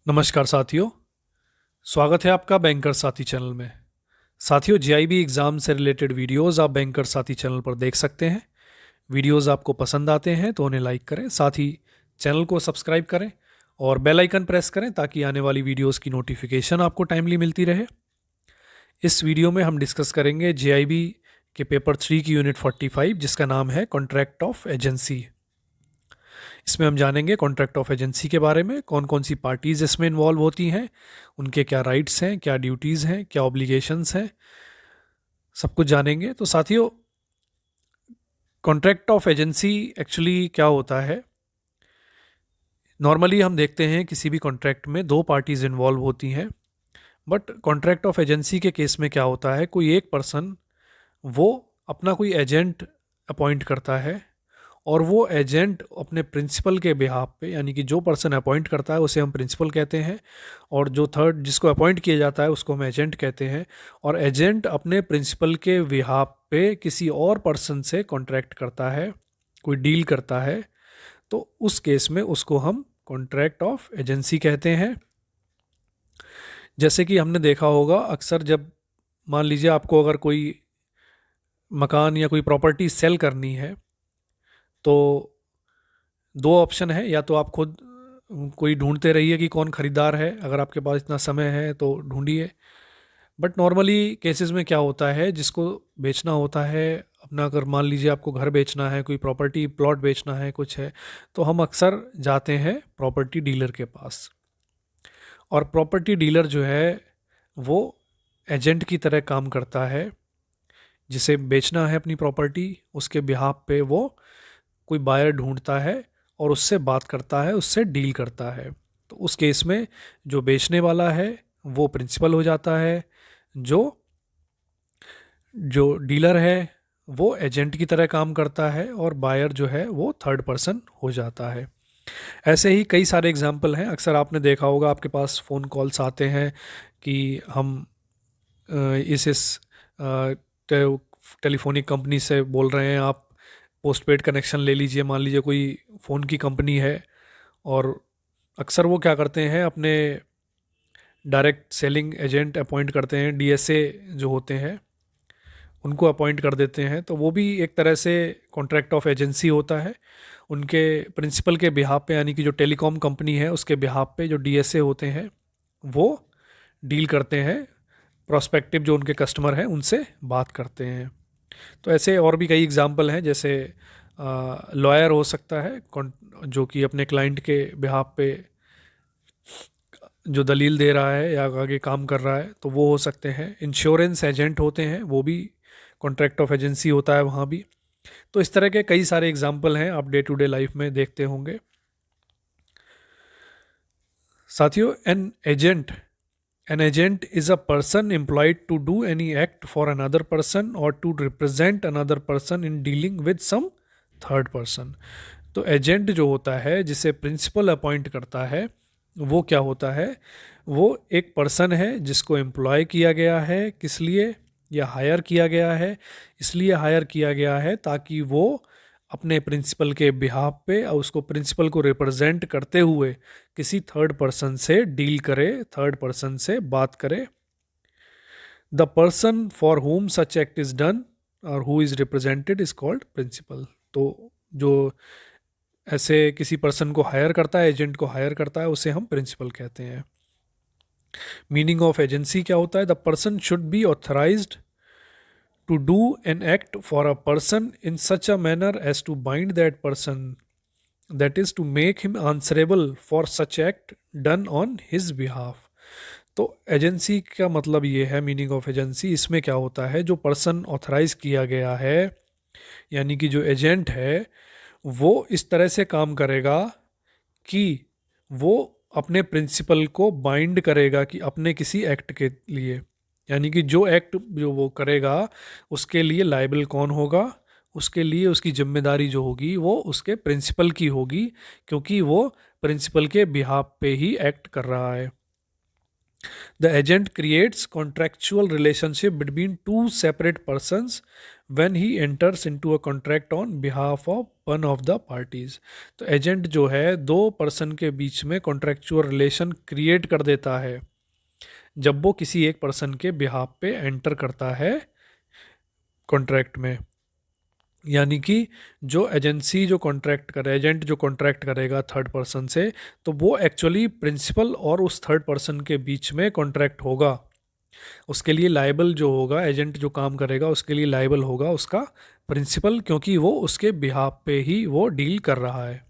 नमस्कार साथियों। स्वागत है आपका बैंकर साथी चैनल में। साथियों, जीआईबी एग्ज़ाम से रिलेटेड वीडियोस आप बैंकर साथी चैनल पर देख सकते हैं। वीडियोस आपको पसंद आते हैं तो उन्हें लाइक करें, साथ ही चैनल को सब्सक्राइब करें और बेल आइकन प्रेस करें ताकि आने वाली वीडियोस की नोटिफिकेशन आपको टाइमली मिलती रहे। इस वीडियो में हम डिस्कस करेंगे जीआईबी के पेपर 3 की यूनिट 45 जिसका नाम है कॉन्ट्रैक्ट ऑफ एजेंसी। इसमें हम जानेंगे कॉन्ट्रैक्ट ऑफ एजेंसी के बारे में, कौन कौन सी पार्टीज़ इसमें इन्वॉल्व होती हैं, उनके क्या राइट्स हैं, क्या ड्यूटीज़ हैं, क्या ऑब्लिगेशंस हैं, सब कुछ जानेंगे। तो साथियों, कॉन्ट्रैक्ट ऑफ एजेंसी एक्चुअली क्या होता है? नॉर्मली हम देखते हैं किसी भी कॉन्ट्रैक्ट में दो पार्टीज़ इन्वॉल्व होती हैं, बट कॉन्ट्रैक्ट ऑफ एजेंसी के केस में क्या होता है, कोई एक पर्सन वो अपना कोई एजेंट अपॉइंट करता है और वो एजेंट अपने प्रिंसिपल के बिहाफ पे, यानी कि जो पर्सन अपॉइंट करता है उसे हम प्रिंसिपल कहते हैं और जो थर्ड जिसको अपॉइंट किया जाता है उसको हम एजेंट कहते हैं। और एजेंट अपने प्रिंसिपल के बिहाफ पे किसी और पर्सन से कॉन्ट्रैक्ट करता है, कोई डील करता है, तो उस केस में उसको हम कॉन्ट्रैक्ट ऑफ एजेंसी कहते हैं। जैसे कि हमने देखा होगा अक्सर, जब मान लीजिए आपको अगर कोई मकान या कोई प्रॉपर्टी सेल करनी है तो दो ऑप्शन है, या तो आप खुद कोई ढूंढते रहिए कि कौन खरीदार है, अगर आपके पास इतना समय है तो ढूंढिए। बट नॉर्मली केसेस में क्या होता है, जिसको बेचना होता है अपना, अगर मान लीजिए आपको घर बेचना है, कोई प्रॉपर्टी प्लॉट बेचना है, कुछ है, तो हम अक्सर जाते हैं प्रॉपर्टी डीलर के पास। और प्रॉपर्टी डीलर जो है वो एजेंट की तरह काम करता है। जिसे बेचना है अपनी प्रॉपर्टी, उसके बिहाफ पे वो कोई बायर ढूंढता है और उससे बात करता है, उससे डील करता है। तो उस केस में जो बेचने वाला है वो प्रिंसिपल हो जाता है, जो जो डीलर है वो एजेंट की तरह काम करता है और बायर जो है वो थर्ड पर्सन हो जाता है। ऐसे ही कई सारे एग्जाम्पल हैं। अक्सर आपने देखा होगा आपके पास फ़ोन कॉल्स आते हैं कि हम इस टेलीफोनिक कंपनी से बोल रहे हैं, आप पोस्टपेड कनेक्शन ले लीजिए। मान लीजिए कोई फ़ोन की कंपनी है और अक्सर वो क्या करते हैं, अपने डायरेक्ट सेलिंग एजेंट अपॉइंट करते हैं, डीएसए जो होते हैं उनको अपॉइंट कर देते हैं। तो वो भी एक तरह से कॉन्ट्रैक्ट ऑफ एजेंसी होता है। उनके प्रिंसिपल के बिहाफ पे, यानी कि जो टेलीकॉम कंपनी है उसके बिहाफ पे जो डीएसए होते हैं वो डील करते हैं, प्रोस्पेक्टिव जो उनके कस्टमर हैं उनसे बात करते हैं। तो ऐसे और भी कई एग्जाम्पल हैं, जैसे लॉयर हो सकता है जो कि अपने क्लाइंट के बिहाफ पे जो दलील दे रहा है या आगे काम कर रहा है, तो वो हो सकते हैं। इंश्योरेंस एजेंट होते हैं, वो भी कॉन्ट्रैक्ट ऑफ एजेंसी होता है वहाँ भी। तो इस तरह के कई सारे एग्जाम्पल हैं, आप डे टू डे लाइफ में देखते होंगे। साथियों, an agent is a person employed to do any act for another person or to represent another person in dealing with some third person. तो एजेंट जो होता है जिसे प्रिंसिपल अपॉइंट करता है, वो क्या होता है, वो एक पर्सन है जिसको एम्प्लॉय किया गया है। किस लिए? या हायर किया गया है। इसलिए हायर किया गया है ताकि वो अपने प्रिंसिपल के बिहाफ पे और उसको प्रिंसिपल को रिप्रेजेंट करते हुए किसी थर्ड पर्सन से डील करे, थर्ड पर्सन से बात करे। The person for whom such act is done और who is represented is called principal. तो जो ऐसे किसी पर्सन को हायर करता है, एजेंट को हायर करता है, उसे हम प्रिंसिपल कहते हैं। मीनिंग ऑफ एजेंसी क्या होता है? The person should be authorised to do an act for a person in such a manner as to bind that person, that is to make him answerable for such act done on his behalf। तो agency का मतलब ये है, meaning of agency, इसमें क्या होता है, जो पर्सन ऑथराइज किया गया है, यानी कि जो एजेंट है, वो इस तरह से काम करेगा कि वो अपने प्रिंसिपल को बाइंड करेगा कि अपने किसी एक्ट के लिए, यानी कि जो एक्ट जो वो करेगा उसके लिए लायबल कौन होगा, उसके लिए उसकी जिम्मेदारी जो होगी वो उसके प्रिंसिपल की होगी, क्योंकि वो प्रिंसिपल के बिहाफ पे ही एक्ट कर रहा है। The agent creates contractual relationship between two separate persons when he enters into a contract on behalf of one of the parties. तो एजेंट जो है दो पर्सन के बीच में कॉन्ट्रेक्चुअल रिलेशन क्रिएट कर देता है जब वो किसी एक पर्सन के बिहाफ पे एंटर करता है कॉन्ट्रैक्ट में। यानी कि जो एजेंसी जो कॉन्ट्रैक्ट करे एजेंट जो कॉन्ट्रैक्ट करेगा थर्ड पर्सन से, तो वो एक्चुअली प्रिंसिपल और उस थर्ड पर्सन के बीच में कॉन्ट्रैक्ट होगा। उसके लिए लाइबल जो होगा, एजेंट जो काम करेगा उसके लिए लाइबल होगा उसका प्रिंसिपल, क्योंकि वो उसके बिहाफ पे ही वो डील कर रहा है।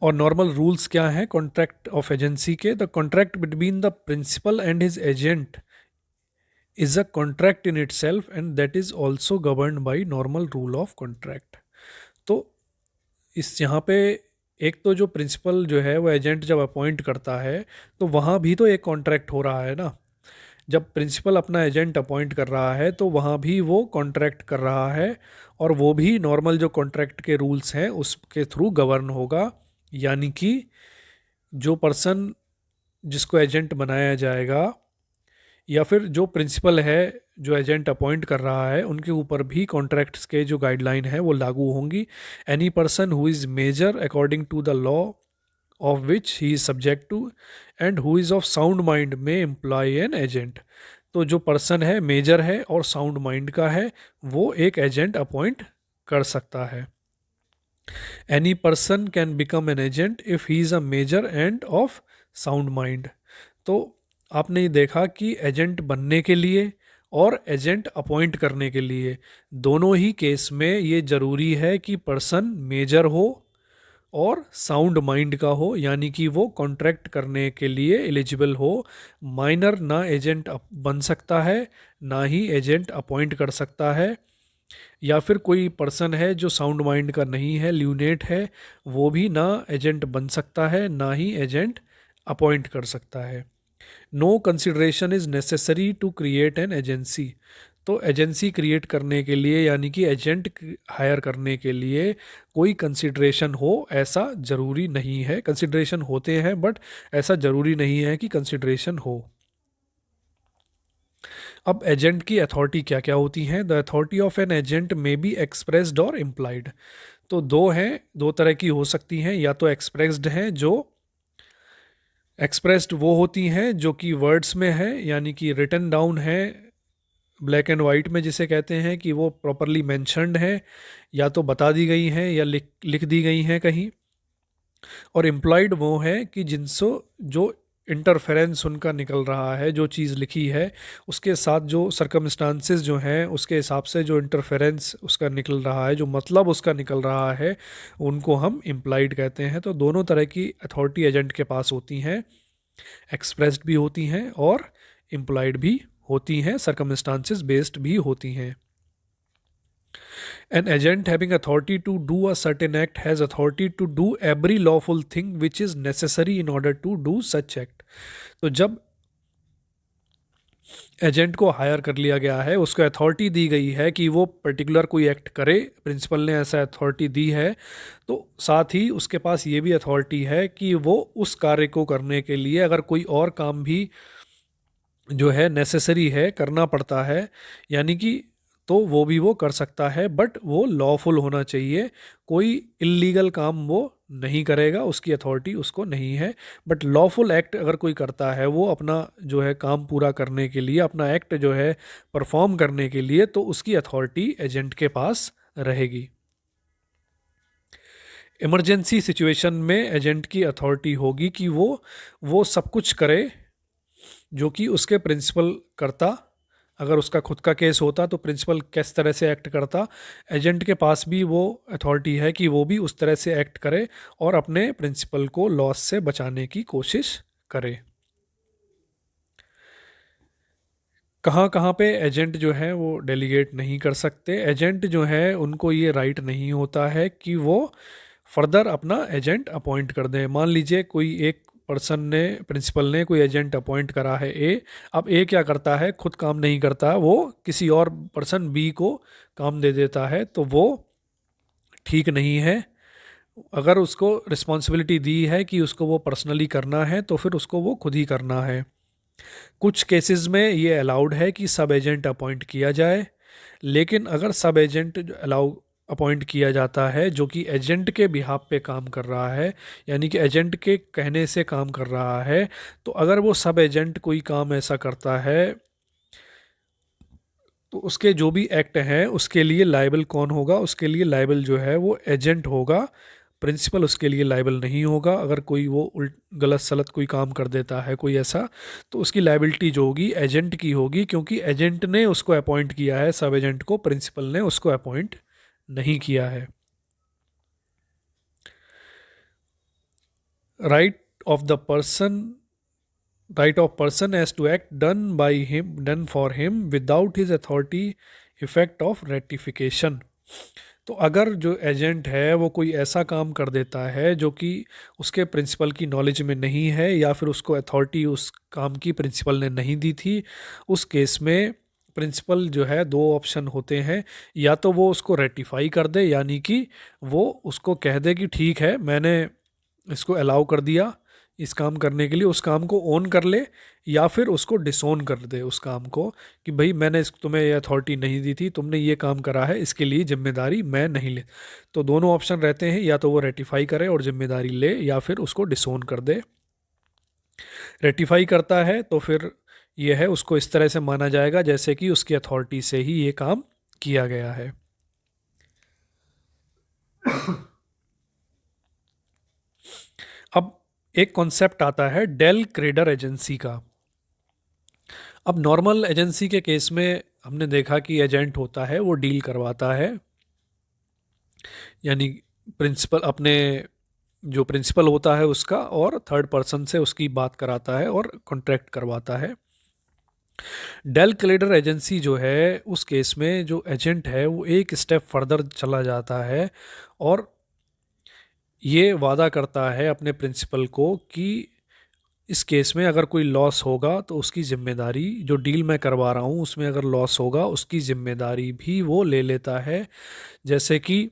और नॉर्मल रूल्स क्या हैं कॉन्ट्रैक्ट ऑफ एजेंसी के? The contract between the principal and his agent is a contract in itself and that is also governed by normal rule of contract। तो इस यहाँ पे एक तो जो प्रिंसिपल जो है वो एजेंट जब अपॉइंट करता है तो वहाँ भी तो एक कॉन्ट्रैक्ट हो रहा है ना। जब प्रिंसिपल अपना एजेंट अपॉइंट कर रहा है तो वहाँ भी वो कॉन्ट्रैक्ट कर रहा है और वो भी नॉर्मल जो कॉन्ट्रैक्ट के रूल्स हैं उसके थ्रू गवर्न होगा। यानी कि जो पर्सन जिसको एजेंट बनाया जाएगा या फिर जो प्रिंसिपल है जो एजेंट अपॉइंट कर रहा है उनके ऊपर भी कॉन्ट्रैक्ट्स के जो गाइडलाइन है वो लागू होंगी। Any person who is major according to the law of which he is subject to and who is of sound mind may employ an agent. तो जो पर्सन है मेजर है और साउंड माइंड का है वो एक एजेंट अपॉइंट कर सकता है। Any person can become an agent if he is a major and of sound mind. तो आपने ये देखा कि एजेंट बनने के लिए और एजेंट अपॉइंट करने के लिए दोनों ही केस में ये ज़रूरी है कि पर्सन मेजर हो और साउंड माइंड का हो, यानी कि वो कॉन्ट्रैक्ट करने के लिए एलिजिबल हो। माइनर ना एजेंट बन सकता है ना ही एजेंट अपॉइंट कर सकता है, या फिर कोई पर्सन है जो साउंड माइंड का नहीं है, ल्यूनेट है, वो भी ना एजेंट बन सकता है ना ही एजेंट अपॉइंट कर सकता है। No consideration is necessary to create an agency. तो एजेंसी क्रिएट करने के लिए यानी कि एजेंट हायर करने के लिए कोई कंसिडरेशन हो ऐसा ज़रूरी नहीं है। कंसिडरेशन होते हैं बट ऐसा ज़रूरी नहीं है कि कंसिडरेशन हो। अब एजेंट की अथॉरिटी क्या क्या होती हैं? The authority of an agent may be expressed और इम्प्लाइड। तो दो हैं, दो तरह की हो सकती हैं। या तो एक्सप्रेस्ड हैं, जो एक्सप्रेस्ड वो होती हैं जो कि वर्ड्स में है, यानी कि रिटन डाउन है ब्लैक एंड वाइट में, जिसे कहते हैं कि वो प्रॉपरली मेंशन्ड है, या तो बता दी गई हैं या लिख लिख दी गई हैं कहीं। और एम्प्लॉयड वो है कि जिनसे जो इंटरफेरेंस उनका निकल रहा है, जो चीज़ लिखी है उसके साथ जो सर्कमस्टांसेस जो हैं उसके हिसाब से जो इंटरफेरेंस उसका निकल रहा है, जो मतलब उसका निकल रहा है, उनको हम इम्प्लाइड कहते हैं। तो दोनों तरह की अथॉरिटी एजेंट के पास होती हैं, एक्सप्रेस्ड भी होती हैं और इम्प्लाइड भी होती हैं, सर्कमस्टांसेस बेस्ड भी होती हैं। An agent having authority to do a certain act has authority to do every lawful thing which is necessary in order to do such act। तो जब एजेंट को हायर कर लिया गया है, उसको अथॉरिटी दी गई है कि वो पर्टिकुलर कोई एक्ट करे, प्रिंसिपल ने ऐसा अथॉरिटी दी है, तो साथ ही उसके पास ये भी अथॉरिटी है कि वो उस कार्य को करने के लिए अगर कोई और काम भी जो है नेसेसरी है, करना पड़ता है, यानी कि तो वो भी वो कर सकता है, बट वो लॉफुल होना चाहिए। कोई इलीगल काम वो नहीं करेगा, उसकी अथॉरिटी उसको नहीं है। बट लॉफुल एक्ट अगर कोई करता है, वो अपना जो है काम पूरा करने के लिए, अपना एक्ट जो है परफॉर्म करने के लिए, तो उसकी अथॉरिटी एजेंट के पास रहेगी। इमरजेंसी सिचुएशन में एजेंट की अथॉरिटी होगी कि वो सब कुछ करे जो कि उसके प्रिंसिपल करता। अगर उसका खुद का केस होता तो प्रिंसिपल किस तरह से एक्ट करता, एजेंट के पास भी वो अथॉरिटी है कि वो भी उस तरह से एक्ट करे और अपने प्रिंसिपल को लॉस से बचाने की कोशिश करे। कहाँ कहाँ पे एजेंट जो है वो डेलीगेट नहीं कर सकते? एजेंट जो है उनको ये राइट नहीं होता है कि वो फर्दर अपना एजेंट अपॉइंट कर दें। मान लीजिए कोई एक पर्सन ने, प्रिंसिपल ने कोई एजेंट अपॉइंट करा है ए, अब ए क्या करता है, खुद काम नहीं करता, वो किसी और पर्सन बी को काम दे देता है, तो वो ठीक नहीं है। अगर उसको रिस्पॉन्सिबिलिटी दी है कि उसको वो पर्सनली करना है तो फिर उसको वो खुद ही करना है। कुछ केसेस में ये अलाउड है कि सब एजेंट अपॉइंट किया जाए, लेकिन अगर सब एजेंट अलाउ अपॉइंट किया जाता है जो कि एजेंट के बिहाफ पे काम कर रहा है, यानी कि एजेंट के कहने से काम कर रहा है, तो अगर वो सब एजेंट कोई काम ऐसा करता है तो उसके जो भी एक्ट हैं उसके लिए लाइबल कौन होगा? उसके लिए लाइबल जो है वो एजेंट होगा, प्रिंसिपल उसके लिए लाइबल नहीं होगा। अगर कोई वो उल्ट गलत सलत कोई काम कर देता है कोई ऐसा, तो उसकी लाइबिलिटी जो होगी एजेंट की होगी, क्योंकि एजेंट ने उसको अपॉइंट किया है सब एजेंट को, प्रिंसिपल ने उसको अपॉइंट नहीं किया है। Right of the person right of person as to act done for him without his authority effect of ratification। तो अगर जो एजेंट है वो कोई ऐसा काम कर देता है जो कि उसके प्रिंसिपल की नॉलेज में नहीं है, या फिर उसको अथॉरिटी उस काम की प्रिंसिपल ने नहीं दी थी, उस केस में प्रिंसिपल जो है दो ऑप्शन होते हैं। या तो वो उसको रेटिफाई कर दे, यानी कि वो उसको कह दे कि ठीक है मैंने इसको अलाउ कर दिया इस काम करने के लिए, उस काम को ओन कर ले, या फिर उसको डिसोन कर दे उस काम को कि भाई मैंने इस तुम्हें ये अथॉरिटी नहीं दी थी, तुमने ये काम करा है, इसके लिए जिम्मेदारी मैं नहीं ले। तो दोनों ऑप्शन रहते हैं, या तो वो रेटिफाई करे और जिम्मेदारी ले, या फिर उसको डिसोन कर दे। रेटिफाई करता है तो फिर ये है उसको इस तरह से माना जाएगा जैसे कि उसकी अथॉरिटी से ही ये काम किया गया है। अब एक कॉन्सेप्ट आता है डेल क्रेडर एजेंसी का। अब नॉर्मल एजेंसी के केस में हमने देखा कि एजेंट होता है वो डील करवाता है, यानी प्रिंसिपल अपने जो प्रिंसिपल होता है उसका और थर्ड पर्सन से उसकी बात कराता है और कॉन्ट्रैक्ट करवाता है। डेल क्रेडर एजेंसी जो है उस केस में जो एजेंट है वो एक स्टेप फर्दर चला जाता है और ये वादा करता है अपने प्रिंसिपल को कि इस केस में अगर कोई लॉस होगा तो उसकी जिम्मेदारी, जो डील मैं करवा रहा हूँ उसमें अगर लॉस होगा उसकी जिम्मेदारी भी वो ले लेता है। जैसे कि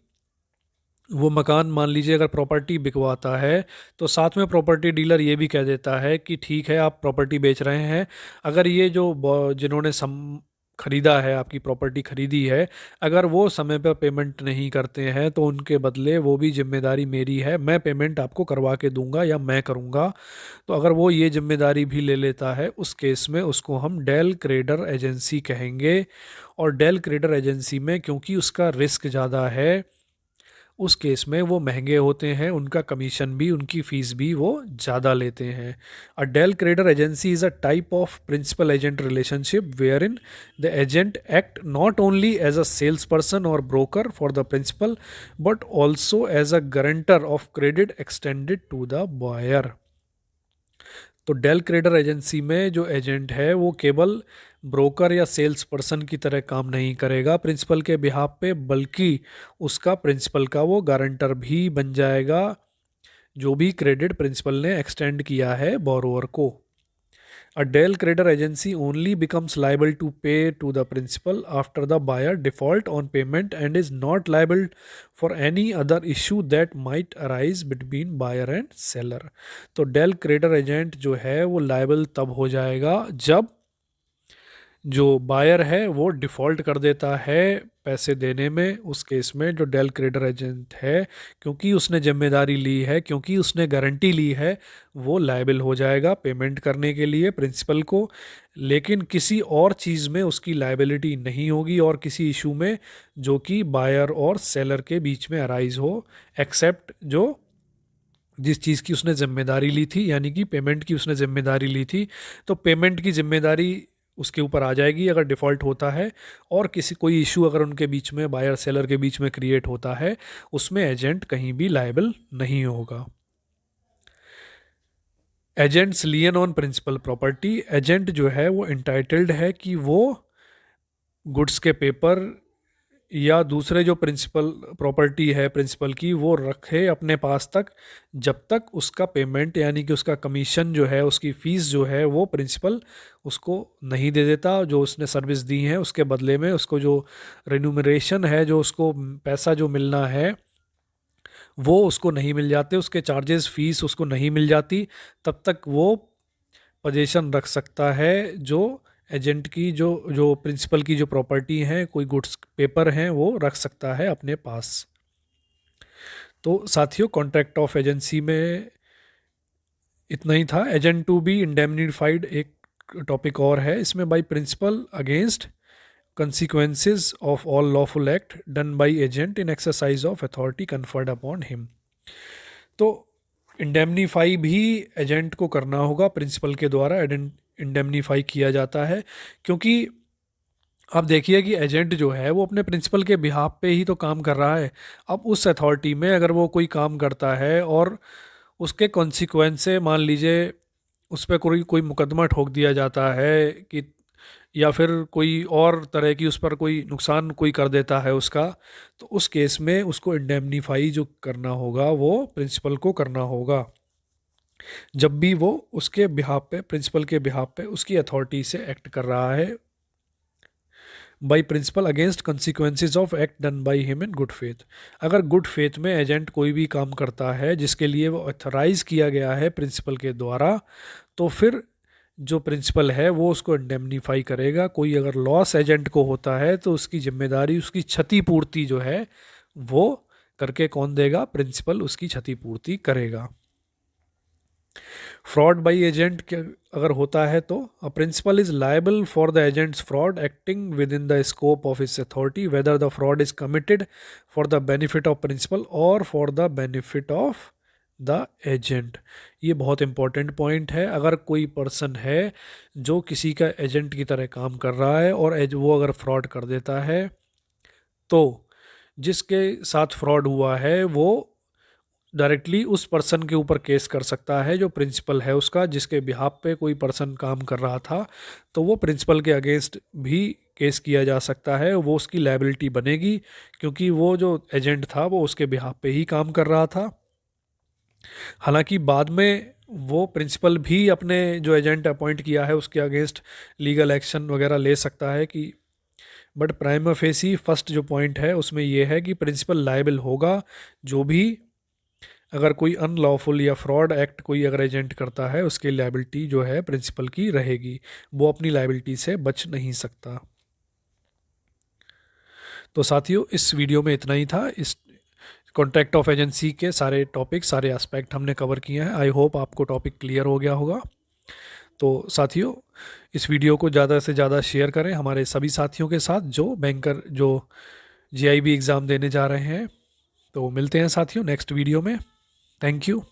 वो मकान मान लीजिए अगर प्रॉपर्टी बिकवाता है तो साथ में प्रॉपर्टी डीलर ये भी कह देता है कि ठीक है आप प्रॉपर्टी बेच रहे हैं, अगर ये जो जिन्होंने खरीदा है आपकी प्रॉपर्टी खरीदी है, अगर वो समय पर पेमेंट नहीं करते हैं तो उनके बदले वो भी जिम्मेदारी मेरी है, मैं पेमेंट आपको करवा के दूंगा या मैं करूंगा। तो अगर वो ये जिम्मेदारी भी ले लेता है उस केस में उसको हम डेल क्रेडर एजेंसी कहेंगे। और डेल क्रेडर एजेंसी में क्योंकि उसका रिस्क ज़्यादा है उस केस में वो महंगे होते हैं, उनका कमीशन भी उनकी फ़ीस भी वो ज़्यादा लेते हैं। A del credere agency is a type of principal agent relationship wherein the agent act not only as a sales person or broker for the principal but also as a guarantor of credit extended to the buyer. तो del credere agency में जो agent है वो केवल broker या sales person की तरह काम नहीं करेगा प्रिंसिपल के बिहाफ पे, बल्कि उसका प्रिंसिपल का वो गारंटर भी बन जाएगा जो भी क्रेडिट प्रिंसिपल ने एक्सटेंड किया है बोरोवर को। A Dell creditor agency only becomes liable to pay to the principal after the buyer default on payment and is not liable for any other issue that might arise between buyer and seller। तो del creditor agent जो है वो liable तब हो जाएगा जब जो buyer है वो डिफ़ॉल्ट कर देता है पैसे देने में। उस केस में जो डेल क्रेडिटर एजेंट है, क्योंकि उसने जिम्मेदारी ली है, क्योंकि उसने गारंटी ली है, वो लायबिल हो जाएगा पेमेंट करने के लिए प्रिंसिपल को। लेकिन किसी और चीज़ में उसकी लायबिलिटी नहीं होगी और किसी इशू में जो कि बायर और सेलर के बीच में अराइज हो, एक्सेप्ट जो जिस चीज़ की उसने जिम्मेदारी ली थी, यानी कि पेमेंट की उसने जिम्मेदारी ली थी, तो पेमेंट की जिम्मेदारी उसके ऊपर आ जाएगी अगर डिफ़ॉल्ट होता है। और किसी कोई इशू अगर उनके बीच में बायर सेलर के बीच में क्रिएट होता है उसमें एजेंट कहीं भी लायबल नहीं होगा। Agent's lien on principal property, agent जो है वो इंटाइटल्ड है कि वो गुड्स के पेपर या दूसरे जो प्रिंसिपल प्रॉपर्टी है प्रिंसिपल की वो रखे अपने पास तक जब तक उसका पेमेंट यानी कि उसका कमीशन जो है उसकी फ़ीस जो है वो प्रिंसिपल उसको नहीं दे देता, जो उसने सर्विस दी है उसके बदले में उसको जो रिन्यूमरेशन है, जो उसको पैसा जो मिलना है वो उसको नहीं मिल जाते, उसके चार्जेस फीस उसको नहीं मिल जाती, तब तक वो पोजीशन रख सकता है जो एजेंट की जो जो प्रिंसिपल की जो प्रॉपर्टी है, कोई गुड्स पेपर हैं, वो रख सकता है अपने पास। तो साथियों, कॉन्ट्रैक्ट ऑफ एजेंसी में इतना ही था। एजेंट टू बी इंडेमनिफाइड एक टॉपिक और है इसमें, by principal against consequences of all lawful act done by agent in exercise of authority conferred upon him। तो इंडेमनीफाई भी एजेंट को करना होगा, प्रिंसिपल के द्वारा इंडेमनीफाई किया जाता है, क्योंकि अब देखिए कि एजेंट जो है वो अपने प्रिंसिपल के बिहाफ पे ही तो काम कर रहा है। अब उस अथॉरिटी में अगर वो कोई काम करता है और उसके कॉन्सिक्वेंस से मान लीजिए उस पर कोई कोई मुकदमा ठोक दिया जाता है कि, या फिर कोई और तरह की उस पर कोई नुकसान कोई कर देता है उसका, तो उस केस में उसको इंडेमनीफाई जो करना होगा वो प्रिंसिपल को करना होगा, जब भी वो उसके बिहाफ पे, प्रिंसिपल के बिहाफ पे उसकी अथॉरिटी से एक्ट कर रहा है, by principal against consequences of act done by him in good faith. अगर गुड फेथ में एजेंट कोई भी काम करता है जिसके लिए वो ऑथराइज किया गया है प्रिंसिपल के द्वारा, तो फिर जो प्रिंसिपल है वो उसको इंडेमनीफाई करेगा। कोई अगर लॉस एजेंट को होता है तो उसकी जिम्मेदारी, उसकी क्षतिपूर्ति जो है वो करके कौन देगा? प्रिंसिपल उसकी क्षतिपूर्ति करेगा। फ्रॉड बाई एजेंट अगर होता है तो a principal is liable for the agent's fraud acting within the scope of his authority whether the fraud is committed for the benefit of principal or for the benefit of the agent. ये बहुत important point है। अगर कोई person है जो किसी का agent की तरह काम कर रहा है और वो अगर फ्रॉड कर देता है, तो जिसके साथ फ्रॉड हुआ है वो डायरेक्टली उस पर्सन के ऊपर केस कर सकता है जो प्रिंसिपल है उसका, जिसके बिहाफ पे कोई पर्सन काम कर रहा था, तो वो प्रिंसिपल के अगेंस्ट भी केस किया जा सकता है, वो उसकी लायबिलिटी बनेगी, क्योंकि वो जो एजेंट था वो उसके बिहाफ पे ही काम कर रहा था। हालांकि बाद में वो प्रिंसिपल भी अपने जो एजेंट अपॉइंट किया है उसके अगेंस्ट लीगल एक्शन वगैरह ले सकता है कि, बट प्राइमा फेसी फर्स्ट जो पॉइंट है उसमें ये है कि प्रिंसिपल लायबल होगा, जो भी अगर कोई अनलॉफुल या फ्रॉड एक्ट कोई अगर एजेंट करता है उसकी लायबिलिटी जो है प्रिंसिपल की रहेगी, वो अपनी लायबिलिटी से बच नहीं सकता। तो साथियों, इस वीडियो में इतना ही था। इस कॉन्ट्रैक्ट ऑफ एजेंसी के सारे टॉपिक, सारे एस्पेक्ट हमने कवर किए हैं। आई होप आपको टॉपिक क्लियर हो गया होगा। तो साथियों, इस वीडियो को ज़्यादा से ज़्यादा शेयर करें हमारे सभी साथियों के साथ जो बैंकर, जो जीआईबी एग्ज़ाम देने जा रहे हैं। तो मिलते हैं साथियों नेक्स्ट वीडियो में। Thank you.